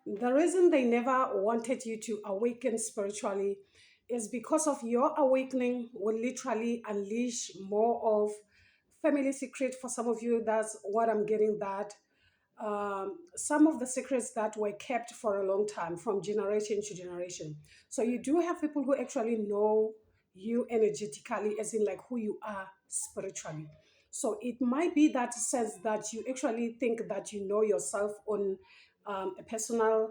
The reason they never wanted you to awaken spiritually is because of your awakening will literally unleash more of family secret for some of you. That's what I'm getting, that some of the secrets that were kept for a long time from generation to generation. So you do have people who actually know you energetically, as in like who you are spiritually. So it might be that sense that you actually think that you know yourself on a personal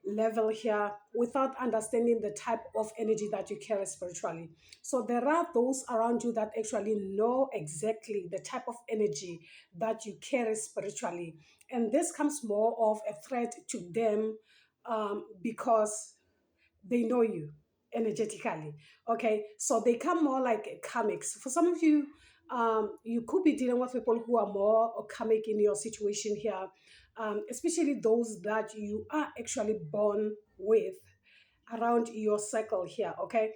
level here without understanding the type of energy that you carry spiritually. So there are those around you that actually know exactly the type of energy that you carry spiritually. And this comes more of a threat to them because they know you energetically. Okay, so they come more like karmics. For some of you, you could be dealing with people who are more karmic in your situation here, especially those that you are actually born with around your circle here. Okay,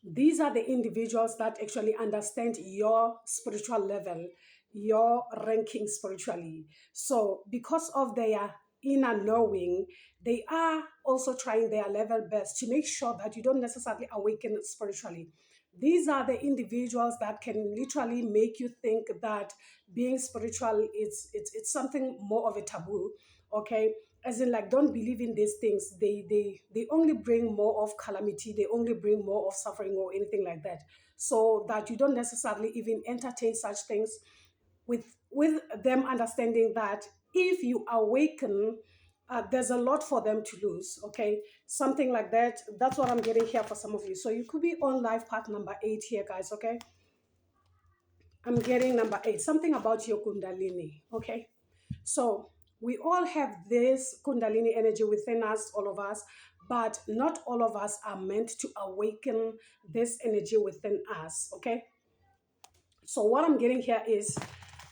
these are the individuals that actually understand your spiritual level, your ranking spiritually. So, because of their inner knowing, they are also trying their level best to make sure that you don't necessarily awaken spiritually. These are the individuals that can literally make you think that being spiritual it's something more of a taboo. Okay, as in like don't believe in these things. They only bring more of calamity, they only bring more of suffering or anything like that, so that you don't necessarily even entertain such things, with them understanding that if you awaken, there's a lot for them to lose. Okay, something like that. That's what I'm getting here for some of you. So you could be on life path number 8 here, guys. Okay, I'm getting number 8, something about your kundalini. Okay, so we all have this kundalini energy within us, all of us, but not all of us are meant to awaken this energy within us. Okay, so what I'm getting here is,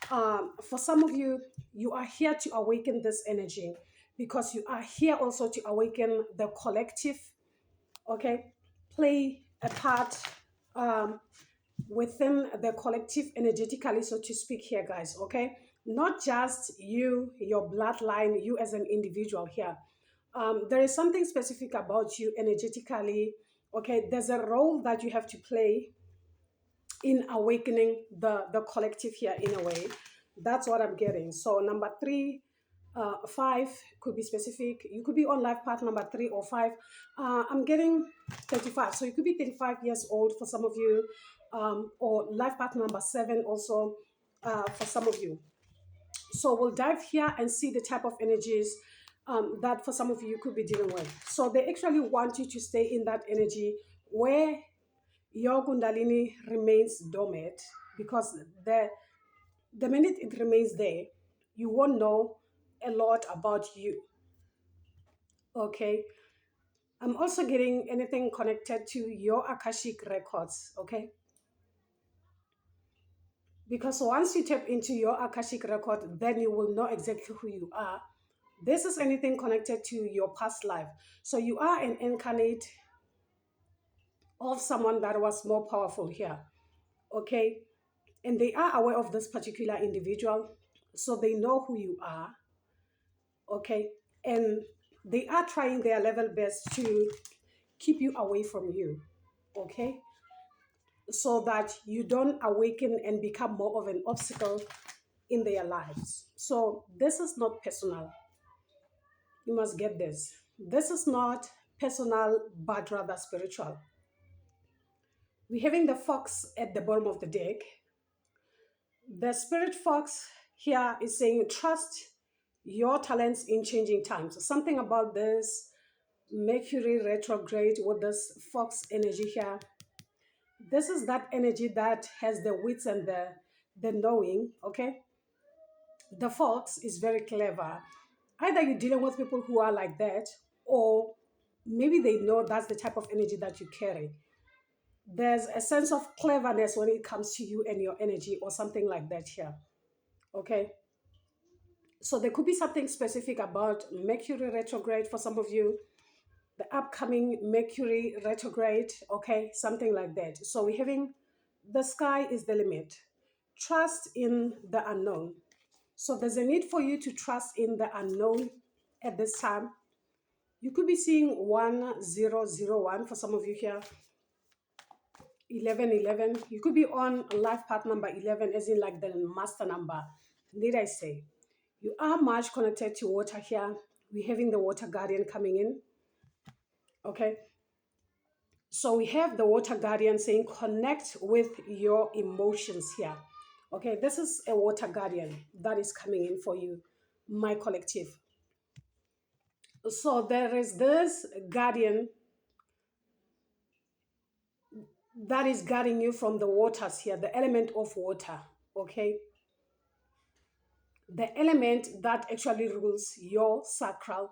for some of you, you are here to awaken this energy because you are here also to awaken the collective. Okay, play a part um, within the collective energetically, so to speak here, guys. Okay, not just you, your bloodline, you as an individual here. There is something specific about you energetically. Okay, there's a role that you have to play in awakening the collective here in a way. That's what I'm getting. So number 3, 5 could be specific. You could be on life path number 3 or 5. I'm getting 35. So you could be 35 years old for some of you, or life path number 7 also for some of you. So we'll dive here and see the type of energies that for some of you could be dealing with. So they actually want you to stay in that energy where your kundalini remains dormant, because the minute it remains there, you won't know a lot about you. Okay, I'm also getting anything connected to your akashic records. Okay, because once you tap into your akashic record, then you will know exactly who you are. This is anything connected to your past life. So you are an incarnate of someone that was more powerful here. Okay, and they are aware of this particular individual, so they know who you are. Okay, and they are trying their level best to keep you away from you. Okay, so that you don't awaken and become more of an obstacle in their lives. So this is not personal. You must get this. This is not personal, but rather spiritual. We're having the fox at the bottom of the deck. The spirit fox here is saying, trust your talents in changing times. Something about this Mercury retrograde with this fox energy here. This is that energy that has the wits and the knowing. Okay, the fox is very clever. Either you're dealing with people who are like that, or maybe they know that's the type of energy that you carry. There's a sense of cleverness when it comes to you and your energy, or something like that here. Okay, so there could be something specific about Mercury retrograde for some of you, the upcoming Mercury retrograde. Okay, something like that. So we're having the sky is the limit. Trust in the unknown. So there's a need for you to trust in the unknown at this time. You could be seeing 1001 for some of you here, 1111. You could be on life path number 11, as in like the master number. Need I say? You are much connected to water here. We're having the water guardian coming in. Okay. So we have the water guardian saying connect with your emotions here. Okay. This is a water guardian that is coming in for you, my collective. So there is this guardian that is guarding you from the waters here, the element of water. Okay. The element that actually rules your sacral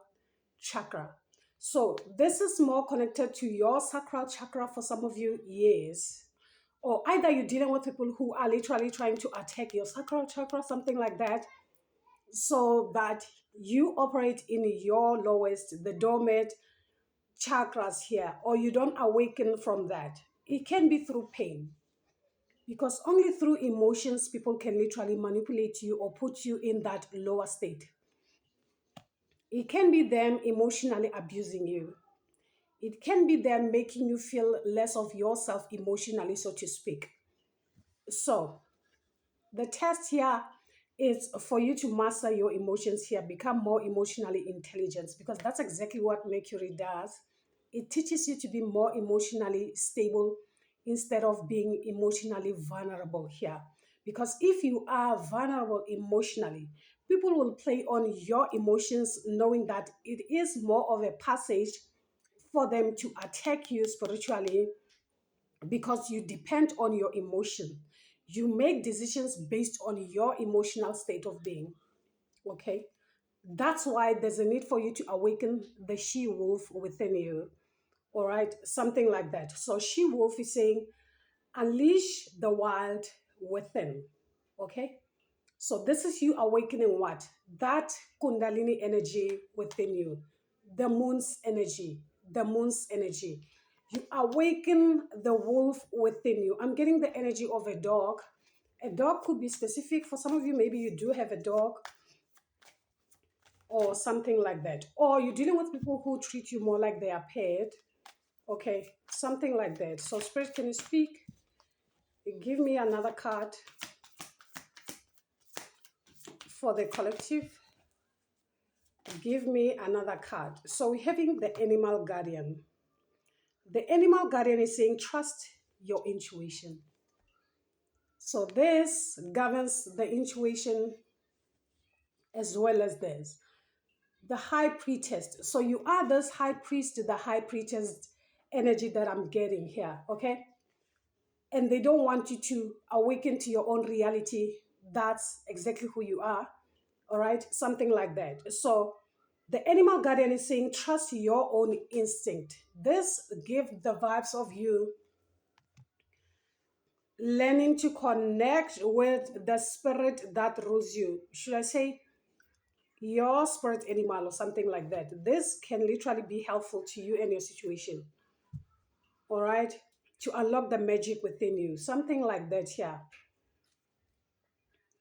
chakra. So this is more connected to your sacral chakra for some of you, yes. Or either you're dealing with people who are literally trying to attack your sacral chakra, something like that, so that you operate in your lowest, the dormant chakras here, or you don't awaken from that. It can be through pain, because only through emotions people can literally manipulate you or put you in that lower state. It can be them emotionally abusing you. It can be them making you feel less of yourself emotionally, so to speak. So the test here is for you to master your emotions here, become more emotionally intelligent, because that's exactly what Mercury does. It teaches you to be more emotionally stable instead of being emotionally vulnerable here. Because if you are vulnerable emotionally, people will play on your emotions, knowing that it is more of a passage for them to attack you spiritually, because you depend on your emotion. You make decisions based on your emotional state of being. Okay. That's why there's a need for you to awaken the she wolf within you. All right. Something like that. So she wolf is saying, unleash the wild within. Okay. So this is you awakening what? That kundalini energy within you, the moon's energy, the moon's energy. You awaken the wolf within you. I'm getting the energy of a dog. A dog could be specific. For some of you, maybe you do have a dog or something like that. Or you're dealing with people who treat you more like they are pet. Okay, something like that. So Spirit, can you speak? Give me another card for the collective. Give me another card. So we're having the animal guardian. The animal guardian is saying, trust your intuition. So this governs the intuition as well as this. The high priestess. So you are this high priest, the high priestess energy that I'm getting here, okay? And they don't want you to awaken to your own reality. That's exactly who you are, all right? Something like that. So the animal guardian is saying, trust your own instinct. This gives the vibes of you learning to connect with the spirit that rules you. Should I say your spirit animal or something like that? This can literally be helpful to you and your situation. All right? To unlock the magic within you. Something like that here.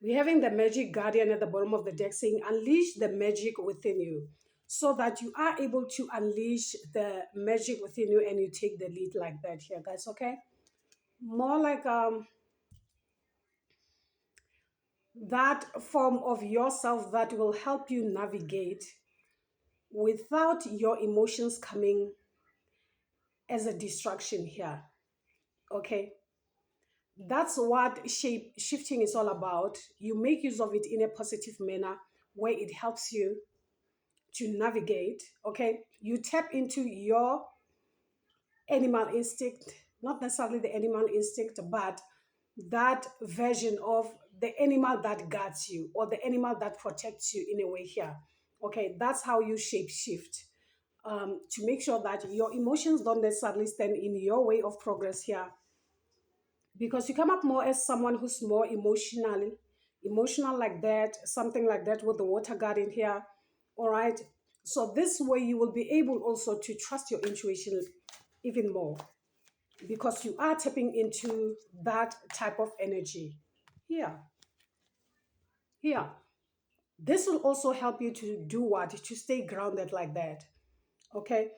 We're having the magic guardian at the bottom of the deck saying, unleash the magic within you, so that you are able to unleash the magic within you and you take the lead like that here, guys, okay? More like that form of yourself that will help you navigate without your emotions coming as a distraction here, okay? That's what shape shifting is all about. You make use of it in a positive manner where it helps you to navigate, okay? You tap into your animal instinct, not necessarily the animal instinct, but that version of the animal that guards you or the animal that protects you in a way here. Okay, that's how you shape shift, to make sure that your emotions don't necessarily stand in your way of progress here, because you come up more as someone who's more emotional like that, something like that with the water guardian here. All right. So this way you will be able also to trust your intuition even more, because you are tapping into that type of energy. Yeah. Yeah. This will also help you to do what? To stay grounded like that. Okay.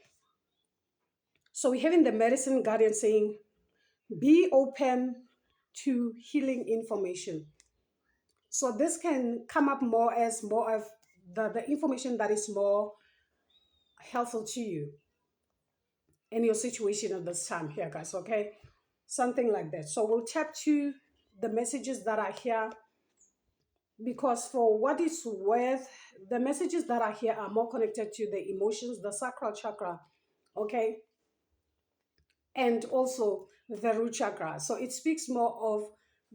So we're having the medicine guardian saying, be open to healing information. So this can come up more as more of the information that is more helpful to you in your situation at this time here, guys. Okay. Something like that. So we'll tap to the messages that are here, because for what it's worth, the messages that are here are more connected to the emotions, the sacral chakra, okay, and also the root chakra. So it speaks more of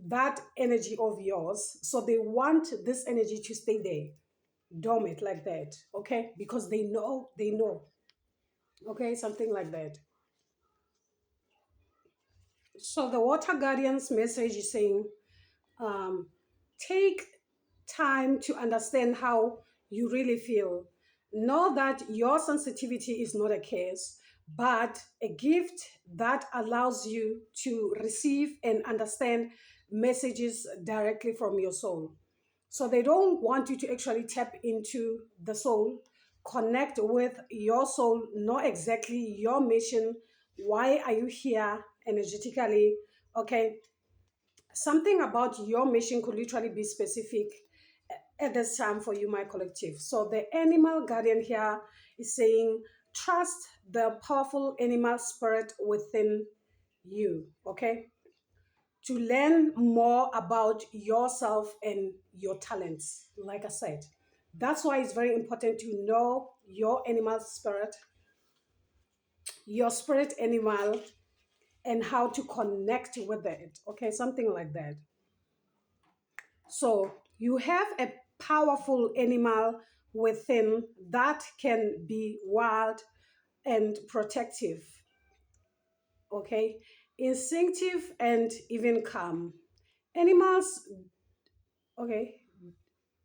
that energy of yours. So they want this energy to stay there, dormant like that, okay, because they know, okay, something like that. So the water guardian's message is saying, um, take time to understand how you really feel. Know that your sensitivity is not a curse, but a gift that allows you to receive and understand messages directly from your soul. So they don't want you to actually tap into the soul, connect with your soul, know exactly your mission. Why are you here energetically? Okay, something about your mission could literally be specific at this time for you, my collective. So the animal guardian here is saying, trust the powerful animal spirit within you, okay? To learn more about yourself and your talents. Like I said, that's why it's very important to know your animal spirit, your spirit animal, and how to connect with it, okay? Something like that. So you have a powerful animal within that can be wild and protective, okay? Instinctive and even calm. Animals, okay,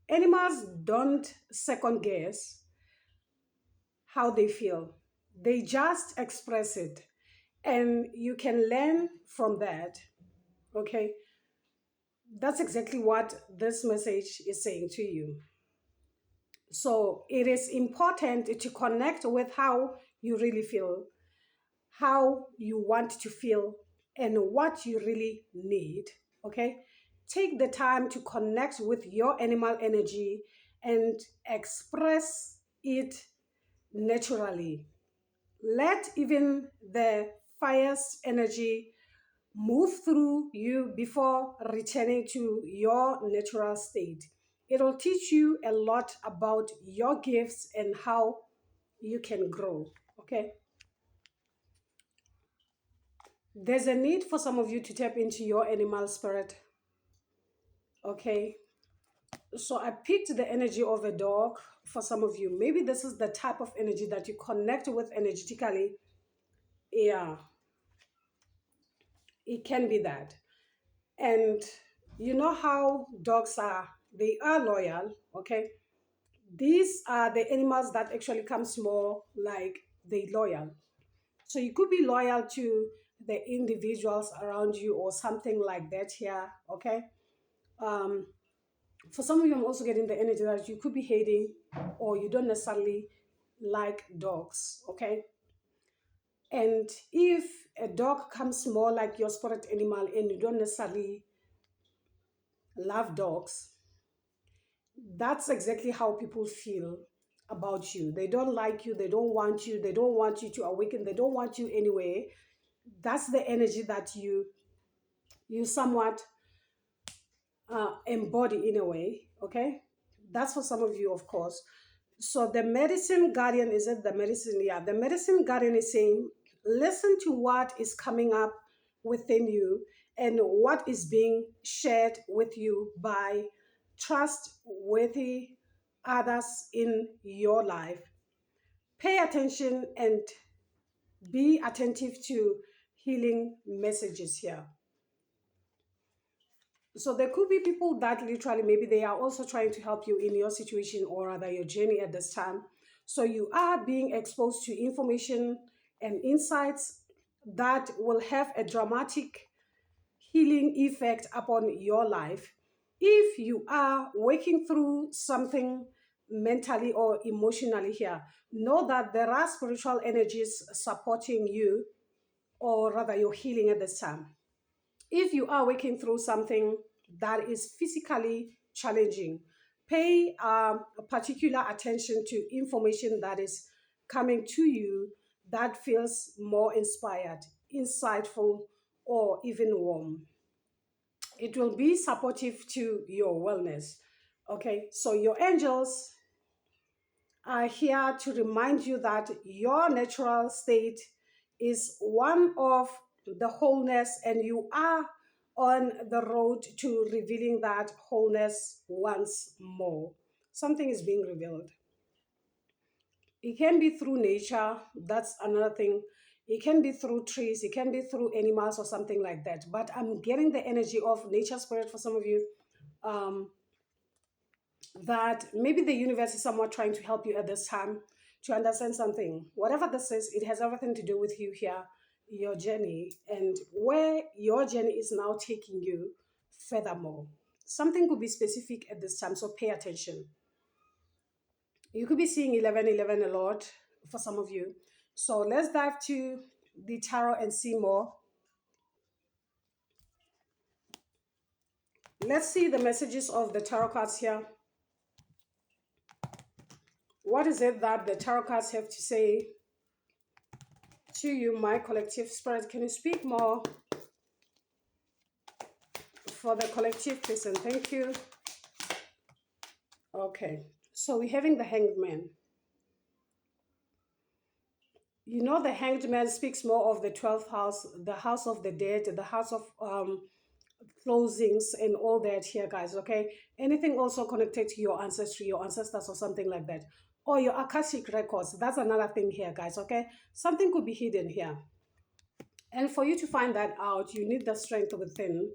animals don't second guess how they feel. They just express it. And you can learn from that, okay? That's exactly what this message is saying to you. So it is important to connect with how you really feel, how you want to feel, and what you really need. Okay? Take the time to connect with your animal energy and express it naturally. Let even the fire's energy move through you before returning to your natural state. It'll teach you a lot about your gifts and how you can grow. Okay. There's a need for some of you to tap into your animal spirit. Okay. So I picked the energy of a dog for some of you. Maybe this is the type of energy that you connect with energetically. Yeah, it can be that. And you know how dogs are, they are loyal, okay? These are the animals that actually comes more like they loyal. So you could be loyal to the individuals around you or something like that here, okay? Um, for some of you, I'm also getting the energy that you could be hating or you don't necessarily like dogs, okay? And if a dog comes more like your spirit animal and you don't necessarily love dogs, that's exactly how people feel about you. They don't like you, they don't want you, they don't want you to awaken, they don't want you anyway. That's the energy that you somewhat embody in a way, okay? That's for some of you, of course. So the medicine guardian, is it the medicine? Yeah, the medicine guardian is saying, listen to what is coming up within you and what is being shared with you by trustworthy others in your life. Pay attention and be attentive to healing messages here. So there could be people that literally maybe they are also trying to help you in your situation or rather your journey at this time. So you are being exposed to information and insights that will have a dramatic healing effect upon your life. If you are working through something mentally or emotionally here, know that there are spiritual energies supporting you, or rather, you're healing at this time. If you are working through something that is physically challenging, pay particular attention to information that is coming to you that feels more inspired, insightful, or even warm. It will be supportive to your wellness. Okay, so your angels are here to remind you that your natural state is one of the wholeness, and you are on the road to revealing that wholeness once more. Something is being revealed. It can be through nature, that's another thing. It can be through trees, it can be through animals or something like that. But I'm getting the energy of nature spirit for some of you. Um, that maybe the universe is somewhat trying to help you at this time to understand something. Whatever this is, it has everything to do with you here, your journey, and where your journey is now taking you furthermore. Something could be specific at this time, so pay attention. You could be seeing 1111 a lot for some of you. So let's dive to the tarot and see more. Let's see the messages of the tarot cards here. What is it that the tarot cards have to say to you, my collective spirit? Can you speak more for the collective, please? And thank you. Okay, so we're having the hanged man. You know, the hanged man speaks more of the 12th house, the house of the dead, the house of closings and all that here, guys. Okay, anything also connected to your ancestry, your ancestors, or something like that, or your akashic records. That's another thing here, guys. Okay, something could be hidden here, and for you to find that out, you need the strength within.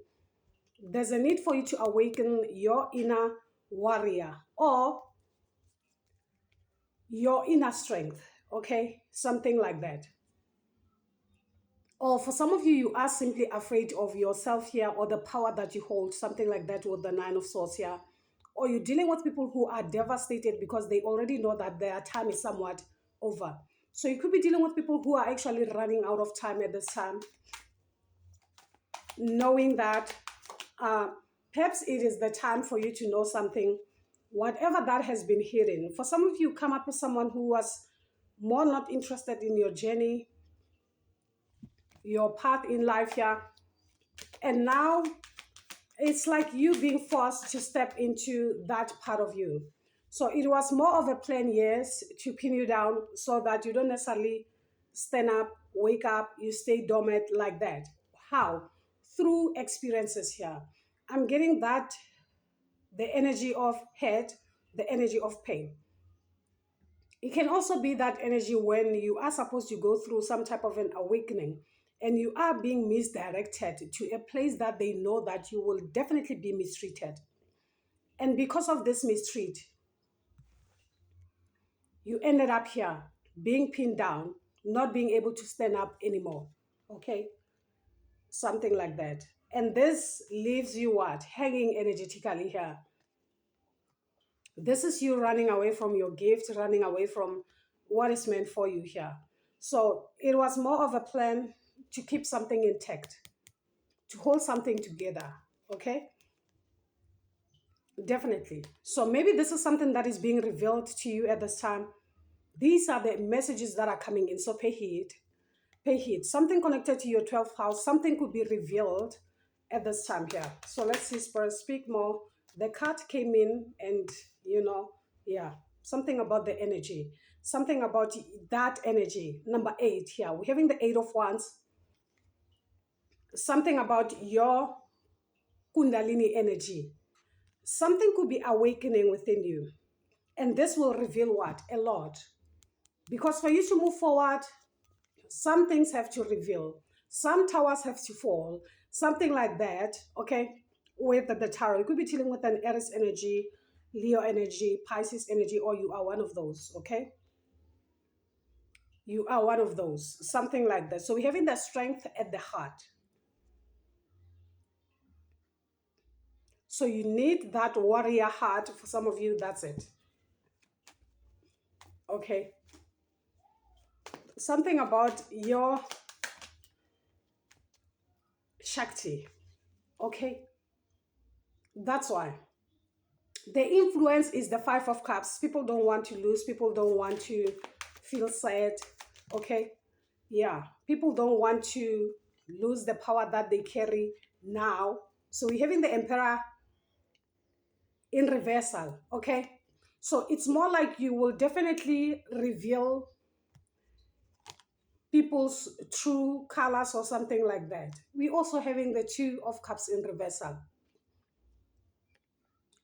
There's a need for you to awaken your inner warrior or your inner strength, okay? Something like that. Or for some of you, you are simply afraid of yourself here or the power that you hold, something like that with the Nine of Swords here. Or you're dealing with people who are devastated because they already know that their time is somewhat over. So you could be dealing with people who are actually running out of time at this time, knowing that uh, perhaps it is the time for you to know something, whatever that has been hidden. For some of you, come up with someone who was more not interested in your journey, your path in life here, and now it's like you being forced to step into that part of you. So it was more of a plan, yes, to pin you down so that you don't necessarily stand up, wake up, you stay dormant like that. How? Through experiences here. I'm getting that the energy of hate, the energy of pain. It can also be that energy when you are supposed to go through some type of an awakening and you are being misdirected to a place that they know that you will definitely be mistreated. And because of this mistreat, you ended up here being pinned down, not being able to stand up anymore. Okay? Something like that. And this leaves you what? Hanging energetically here. This is you running away from your gift, running away from what is meant for you here. So it was more of a plan to keep something intact, to hold something together. Okay? Definitely. So maybe this is something that is being revealed to you at this time. These are the messages that are coming in. So pay heed. Pay heed. Something connected to your 12th house, something could be revealed at this time here. So let's see, Spurs, speak more. The card came in and, yeah, something about the energy, something about that energy. Number 8 here. We're having the 8 of Wands. Something about your kundalini energy. Something could be awakening within you. And this will reveal what? A lot. Because for you to move forward, some things have to reveal, some towers have to fall, something like that. Okay, with the tarot, you could be dealing with an Aries energy, Leo energy, Pisces energy, or you are one of those. Okay, you are one of those, something like that. So we're having the strength at the heart. So you need that warrior heart. For some of you, that's it. Okay, something about your Shakti. Okay, that's why. The influence is the Five of Cups. People don't want to lose. People don't want to feel sad. Okay, yeah. People don't want to lose the power that they carry now. So we're having the Emperor in reversal. Okay, so it's more like you will definitely reveal people's true colors or something like that. We also having the Two of Cups in reversal.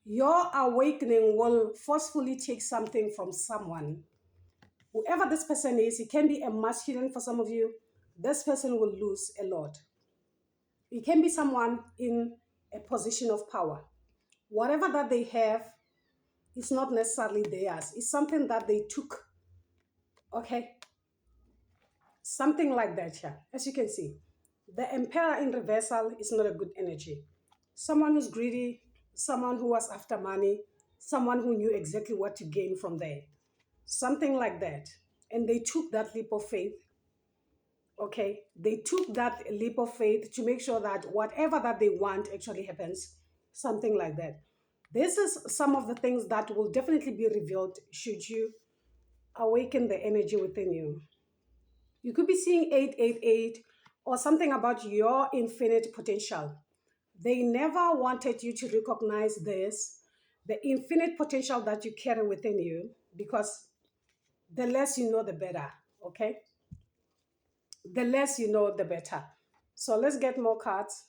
Your awakening will forcefully take something from someone. Whoever this person is, it can be a masculine for some of you. This person will lose a lot. It can be someone in a position of power. Whatever that they have, it's not necessarily theirs. It's something that they took. Okay, something like that here. As you can see, the Emperor in reversal is not a good energy. Someone who's greedy, someone who was after money, someone who knew exactly what to gain from there. Something like that. And they took that leap of faith. Okay, they took that leap of faith to make sure that whatever that they want actually happens. Something like that. This is some of the things that will definitely be revealed should you awaken the energy within you. You could be seeing 888 or something about your infinite potential. They never wanted you to recognize this, the infinite potential that you carry within you, because the less you know, the better. Okay? The less you know, the better. So let's get more cards.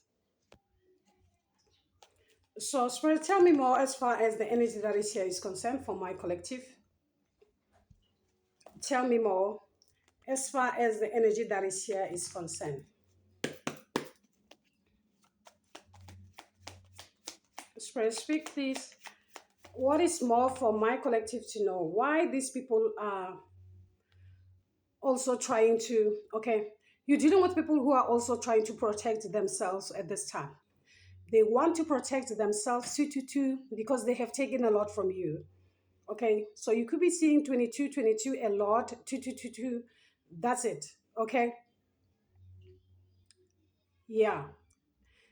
So, Spirit, tell me more as far as the energy that is here is concerned for my collective. Tell me more as far as the energy that is here is concerned. Spirit, speak, please. What is more for my collective to know? Why these people are also trying to, okay, you're dealing with people who are also trying to protect themselves at this time. They want to protect themselves, two, because they have taken a lot from you. Okay, so you could be seeing 22 a lot, two. That's it. Okay, yeah,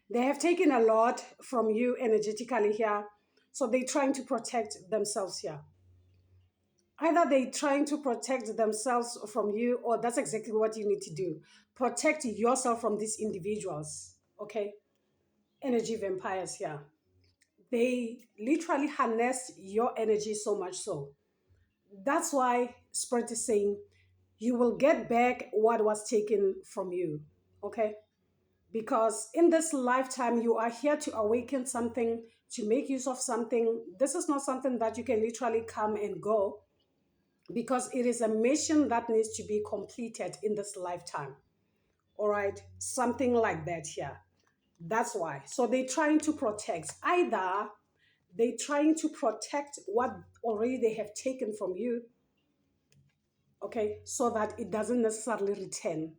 they have taken a lot from you energetically here. So they're trying to protect themselves here. Either they're trying to protect themselves from you, or that's exactly what you need to do. Protect yourself from these individuals. Okay, energy vampires here. They literally harness your energy so much so. That's why Spirit is saying you will get back what was taken from you. Okay? Because in this lifetime, you are here to awaken something, to make use of something. This is not something that you can literally come and go, because it is a mission that needs to be completed in this lifetime. All right? Something like that here. That's why. So they're trying to protect. Either they're trying to protect what already they have taken from you, okay, so that it doesn't necessarily return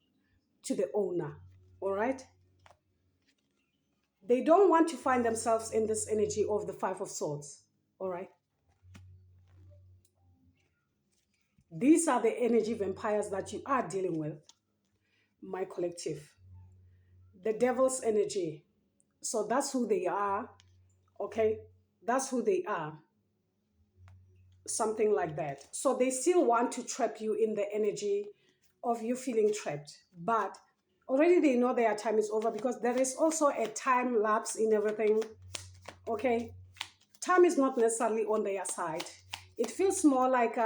to the owner. All right? They don't want to find themselves in this energy of the Five of Swords. All right? These are the energy vampires that you are dealing with, my collective. The devil's energy. So that's who they are. Okay? That's who they are. Something like that. So they still want to trap you in the energy of you feeling trapped. But already they know their time is over, because there is also a time lapse in everything. Okay? Time is not necessarily on their side. It feels more like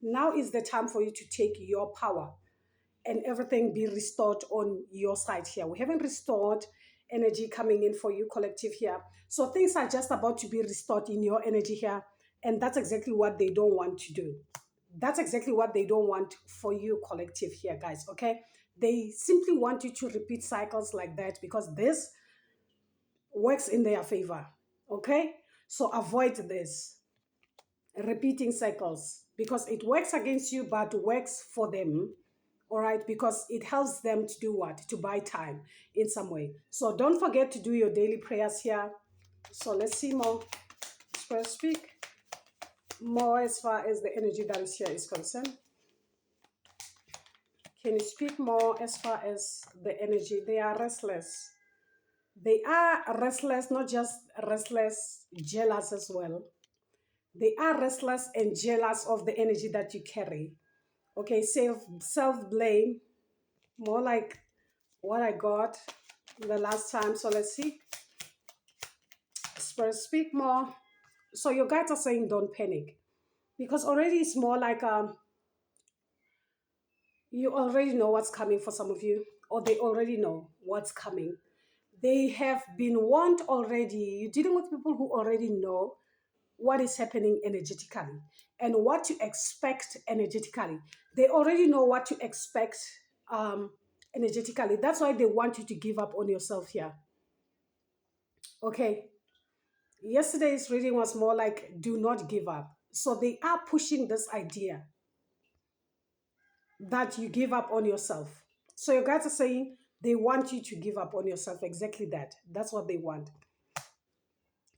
now is the time for you to take your power and everything be restored on your side here. We haven't restored energy coming in for you, collective, here. So things are just about to be restored in your energy here. And that's exactly what they don't want to do. That's exactly what they don't want for you, collective, here, guys. Okay? They simply want you to repeat cycles like that, because this works in their favor. Okay? So avoid this repeating cycles, because it works against you but works for them. All right, because it helps them to do what? To buy time in some way. So don't forget to do your daily prayers here. So let's see more. Spirit, speak. more as far as the energy that is here is concerned? Can you speak more as far as the energy? They are restless. They are restless, not just restless, jealous as well. They are restless and jealous of the energy that you carry. Okay, self blame, more like what I got the last time. So let's see. Spirit, speak more. So your guides are saying don't panic, because already it's more like you already know what's coming for some of you, or they already know what's coming. They have been warned already. You're dealing with people who already know what is happening energetically and what to expect energetically. They already know what to expect um, energetically. That's why they want you to give up on yourself here. Okay. Yesterday's reading was more like do not give up. So they are pushing this idea that you give up on yourself. So your guys are saying they want you to give up on yourself. Exactly that. That's what they want.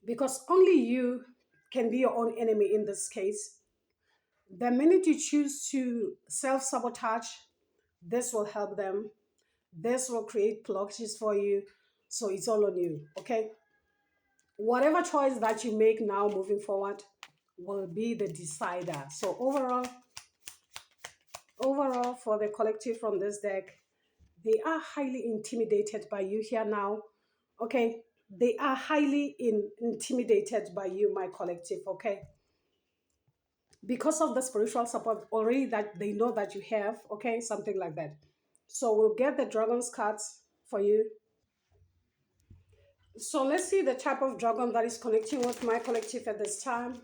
Because only you can be your own enemy in this case. The minute you choose to self sabotage, this will help them. This will create blockages for you. So it's all on you. Okay. Whatever choice that you make now moving forward will be the decider. So overall for the collective from this deck, they are highly intimidated by you here now. Okay. They are highly intimidated by you, my collective. Okay. Because of the spiritual support already that they know that you have. Okay. Something like that. So we'll get the dragon's cards for you. So let's see the type of dragon that is connecting with my collective at this time.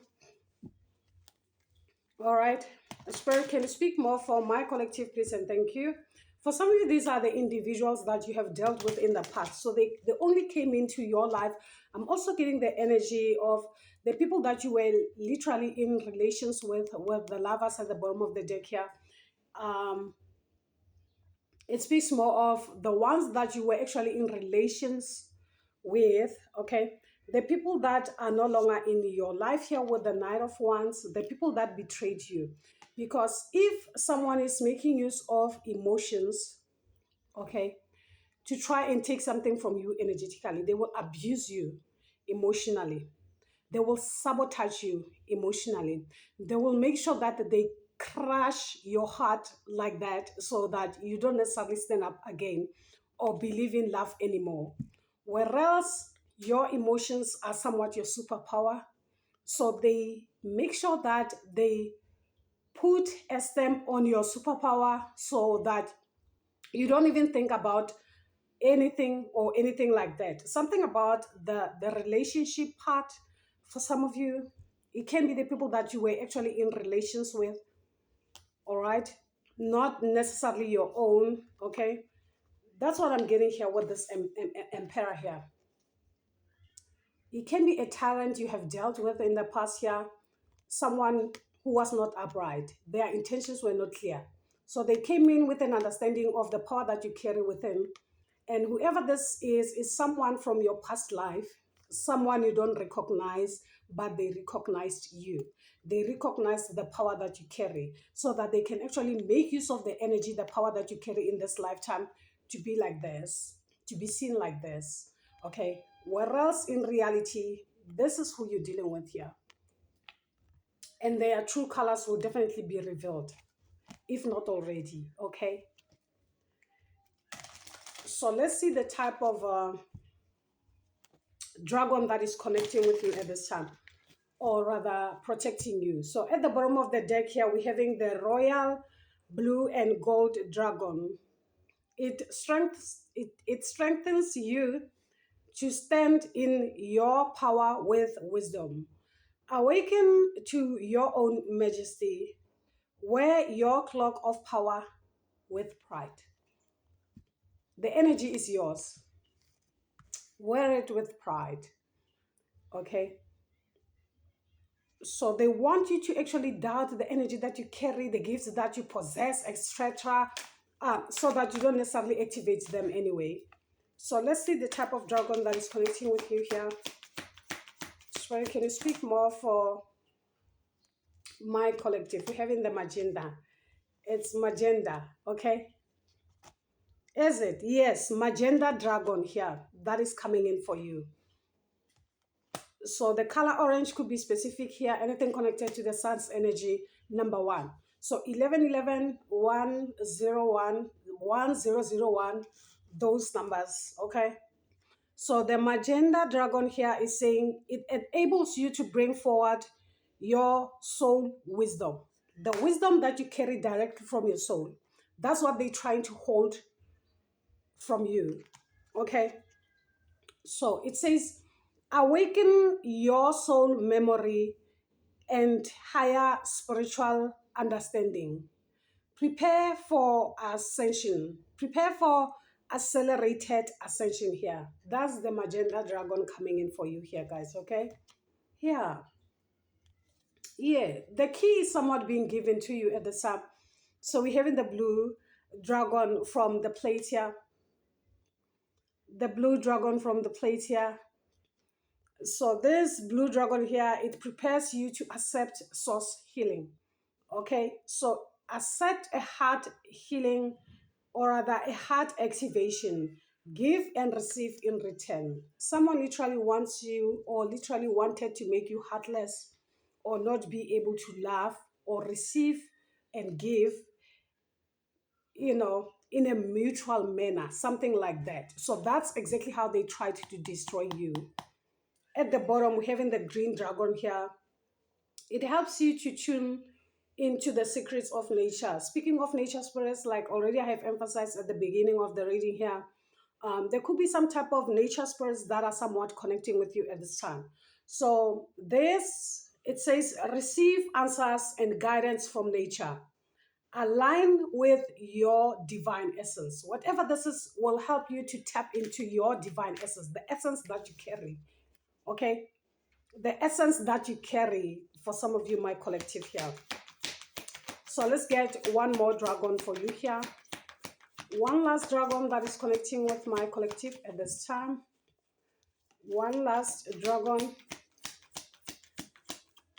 All right. Spirit, can you speak more for my collective, please? And thank you. For some of you, these are the individuals that you have dealt with in the past. So they only came into your life. I'm also getting the energy of the people that you were literally in relations with the lovers at the bottom of the deck here. Um, it speaks more of the ones that you were actually in relations with, okay? The people that are no longer in your life here with the Knight of Wands, the people that betrayed you. Because if someone is making use of emotions, okay, to try and take something from you energetically, they will abuse you emotionally. They will sabotage you emotionally. They will make sure that they crush your heart like that so that you don't necessarily stand up again or believe in love anymore. Whereas your emotions are somewhat your superpower. So they make sure that they put a stamp on your superpower so that you don't even think about anything or anything like that. Something about the relationship part for some of you. It can be the people that you were actually in relations with, all right? Not necessarily your own, okay? That's what I'm getting here with this emperor here. It can be a talent you have dealt with in the past year, someone who was not upright. Their intentions were not clear. So they came in with an understanding of the power that you carry within. And whoever this is someone from your past life, someone you don't recognize, but they recognized you. They recognize the power that you carry so that they can actually make use of the energy, the power that you carry in this lifetime to be like this, to be seen like this. Okay. Whereas in reality, this is who you're dealing with here. And their true colors will definitely be revealed, if not already. Okay. So let's see the type of dragon that is connecting with you at this time, or rather protecting you. So at the bottom of the deck here, we're having the royal blue and gold dragon. It strengthens you to stand in your power with wisdom. Awaken to your own majesty. Wear your cloak of power with pride. The energy is yours. Wear it with pride. Okay. So they want you to actually doubt the energy that you carry, the gifts that you possess, etc., so that you don't necessarily activate them anyway. So let's see the type of dragon that is connecting with you here. Spirit, can you speak more for My collective, we're having the magenta. It's magenta, okay? Is it? Yes, magenta dragon here. That is coming in for you. So the color orange could be specific here, anything connected to the sun's energy, number one. So 1111, 101, 1001, those numbers, okay? So the magenta dragon here is saying it enables you to bring forward your soul wisdom, the wisdom that you carry directly from your soul. That's what they're trying to hold from you, okay? So it says, awaken your soul memory and higher spiritual understanding. Prepare for ascension. Prepare for accelerated ascension here. That's the magenta dragon coming in for you here, guys, okay? Yeah. Yeah. The key is somewhat being given to you at the top. So we're having the blue dragon from the plate here. The blue dragon from the plate here. So this blue dragon here, it prepares you to accept source healing. Okay, so accept a heart healing, or rather a heart activation. Give and receive in return. Someone literally wants you, or literally wanted to make you heartless, or not be able to love or receive and give, in a mutual manner, something like that. So that's exactly how they tried to destroy you. At the bottom, we're having the green dragon here. It helps you to tune into the secrets of nature. Speaking of nature spirits, like already I have emphasized at the beginning of the reading here, there could be some type of nature spirits that are somewhat connecting with you at this time. So this, it says, receive answers and guidance from nature. Align with your divine essence. Whatever this is will help you to tap into your divine essence, the essence that you carry. Okay, the essence that you carry, for some of you, my collective here. So let's get one more dragon for you here. One last dragon that is connecting with my collective at this time. One last dragon.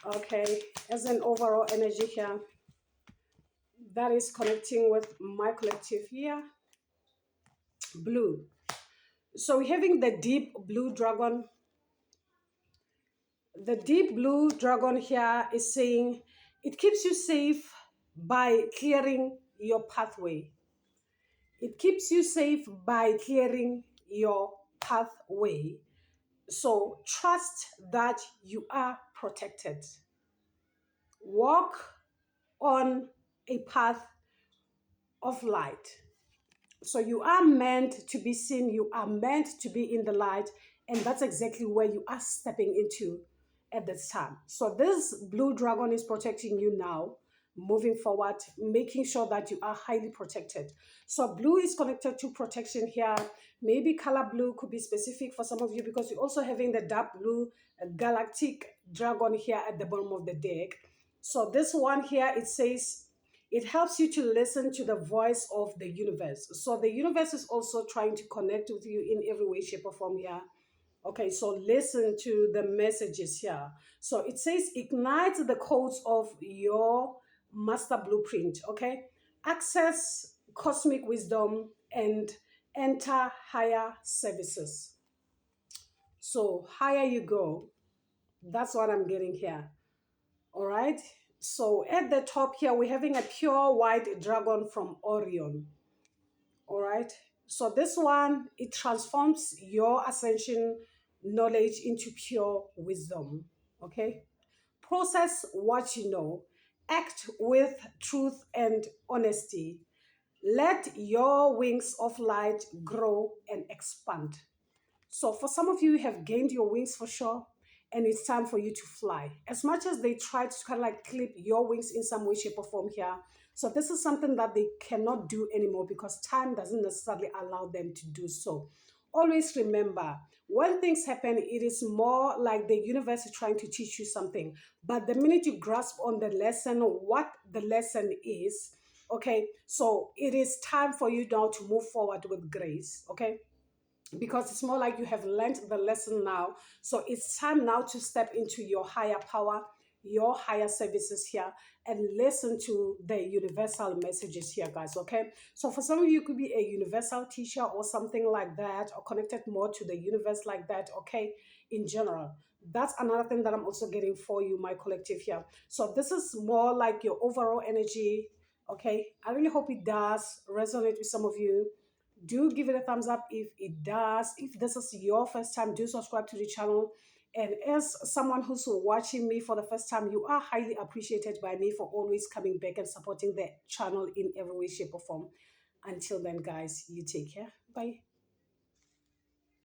Okay, as an overall energy here that is connecting with my collective here. Blue. So we're having the deep blue dragon. The deep blue dragon here is saying it keeps you safe by clearing your pathway. It keeps you safe by clearing your pathway. So trust that you are protected. Walk on a path of light. So you are meant to be seen, you are meant to be in the light, and that's exactly where you are stepping into at this time. So this blue dragon is protecting you now, moving forward, making sure that you are highly protected. So blue is connected to protection here. Maybe color blue could be specific for some of you because you're also having the dark blue galactic dragon here at the bottom of the deck. So this one here, it says it helps you to listen to the voice of the universe. So the universe is also trying to connect with you in every way, shape, or form here. Okay, so listen to the messages here. So it says ignite the codes of your master blueprint. Okay, access cosmic wisdom and enter higher services. So higher you go, that's what I'm getting here. All right. So at the top here, we're having a pure white dragon from Orion. All right. So this one, it transforms your ascension knowledge into pure wisdom. Okay. Process what you know. Act with truth and honesty. Let your wings of light grow and expand. So for some of you, you have gained your wings for sure, and it's time for you to fly. As much as they try to kind of like clip your wings in some way, shape, or form here, so this is something that they cannot do anymore because time doesn't necessarily allow them to do so. Always remember, when things happen, it is more like the universe is trying to teach you something. But the minute you grasp on the lesson, what the lesson is, okay, so it is time for you now to move forward with grace, okay? Because it's more like you have learned the lesson now. So it's time now to step into your higher power, your higher services here and listen to the universal messages here, guys. Okay, so for some of you, it could be a universal teacher or something like that, or connected more to the universe like that. Okay, in general, that's another thing that I'm also getting for you, my collective here. So this is more like your overall energy. Okay, I really hope it does resonate with some of you. Do give it a thumbs up if it does. If this is your first time, do subscribe to the channel. And as someone who's watching me for the first time, you are highly appreciated by me for always coming back and supporting the channel in every way, shape, or form. Until then, guys, you take care. Bye.